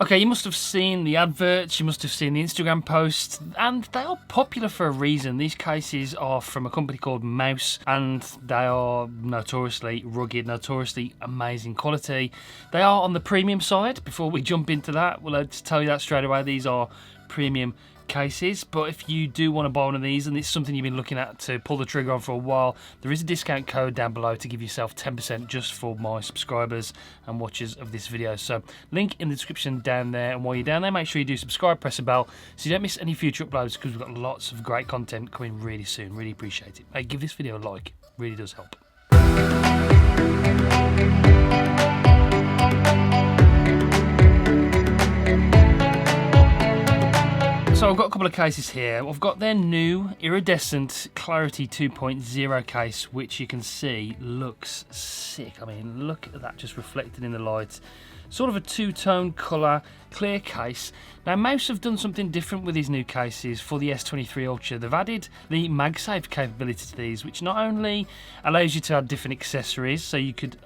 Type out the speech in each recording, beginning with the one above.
Okay, you must have seen the adverts, you must have seen the Instagram posts, and they are popular for a reason. These cases are from a company called Mous, and they are notoriously rugged, notoriously amazing quality. They are on the premium side. Before we jump into that, well, I'll just tell you that straight away. These are premium cases, but if you do want to buy one of these and it's something you've been looking at to pull the trigger on for a while, there is a discount code down below to give yourself 10% just for my subscribers and watchers of this video. So link in the description down there, and while you're down there, make sure you do subscribe, press the bell so you don't miss any future uploads, because we've got lots of great content coming really soon. Really appreciate it. Hey, give this video a like, it really does help. So I've got a couple of cases here. I've got their new iridescent Clarity 2.0 case, which you can see looks sick. I mean, look at that just reflected in the light. Sort of a two-tone colour, clear case. Now, Mous have done something different with these new cases for the S23 Ultra. They've added the MagSafe capability to these, which not only allows you to add different accessories, so you could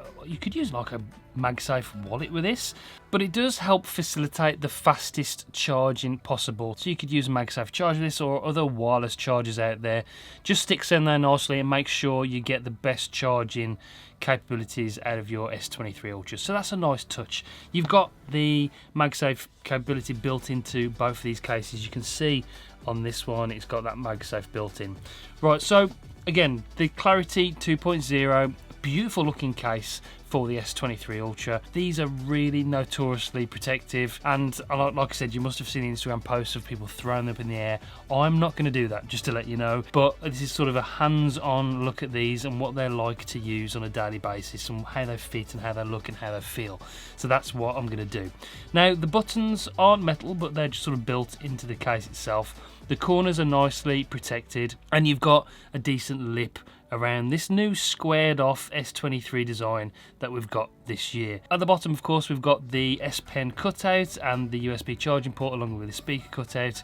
use like a MagSafe wallet with this, but it does help facilitate the fastest charging possible. So you could use a MagSafe charger with this, or other wireless chargers out there. Just sticks in there nicely and make sure you get the best charging capabilities out of your S23 Ultra. So that's a nice touch. You've got the MagSafe capability built into both of these cases. You can see on this one it's got that MagSafe built in. Right, so again, the Clarity 2.0, beautiful looking case for the S23 Ultra. These are really notoriously protective, and like I said, you must have seen the Instagram posts of people throwing them up in the air. I'm not going to do that, just to let you know, but this is sort of a hands-on look at these and what they're like to use on a daily basis, and how they fit and how they look and how they feel. So that's what I'm going to do. Now, the buttons aren't metal, but they're just sort of built into the case itself. The corners are nicely protected, and you've got a decent lip around this new squared off S23 design that we've got this year. At the bottom, of course, we've got the S Pen cutout and the USB charging port along with the speaker cutout,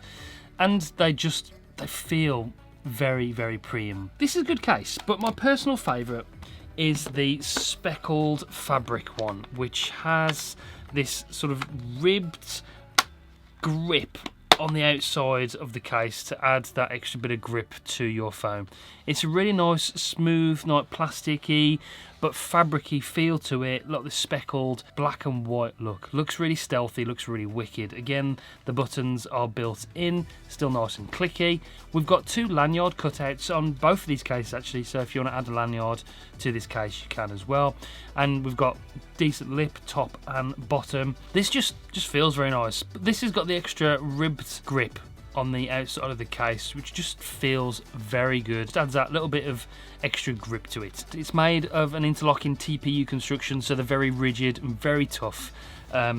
and they feel very, very premium. This is a good case, but my personal favourite is the speckled fabric one, which has this sort of ribbed grip on the outside of the case to add that extra bit of grip to your phone. It's a really nice, smooth, not plasticky, but fabricy feel to it. Look, the speckled black and white look. Looks really stealthy, looks really wicked. Again, the buttons are built in, still nice and clicky. We've got two lanyard cutouts on both of these cases actually, so if you want to add a lanyard to this case, you can as well. And we've got decent lip, top and bottom. This just feels very nice. But this has got the extra ribbed grip on the outside of the case, which just feels very good. It adds that little bit of extra grip to it. It's made of an interlocking TPU construction, so they're very rigid and very tough.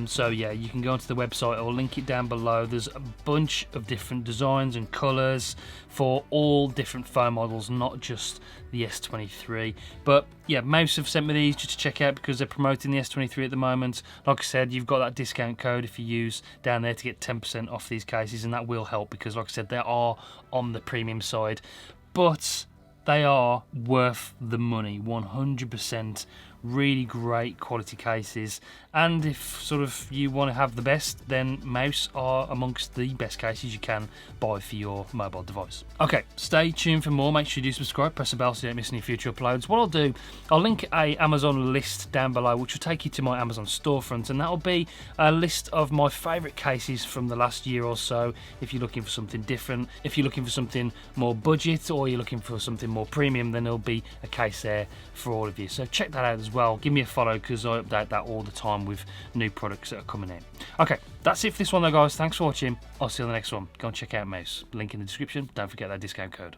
So yeah, you can go onto the website, I'll link it down below. There's a bunch of different designs and colours for all different phone models, not just the S23. But yeah, Mous have sent me these just to check out because they're promoting the S23 at the moment. Like I said, you've got that discount code if you use down there to get 10% off these cases, and that will help because, like I said, they are on the premium side, but they are worth the money, 100%. Really great quality cases, and if sort of you want to have the best, then Mous are amongst the best cases you can buy for your mobile device. Okay, stay tuned for more. Make sure you do subscribe, press the bell so you don't miss any future uploads. What I'll do, I'll link a Amazon list down below which will take you to my Amazon storefront, and that'll be a list of my favourite cases from the last year or so. If you're looking for something different, if you're looking for something more budget, or you're looking for something more premium, then there'll be a case there for all of you. So check that out as well. Give me a follow because I update that all the time with new products that are coming in. Okay, that's it for this one though, guys. Thanks for watching. I'll see you on the next one. Go and check out Mous. Link in the description. Don't forget that discount code.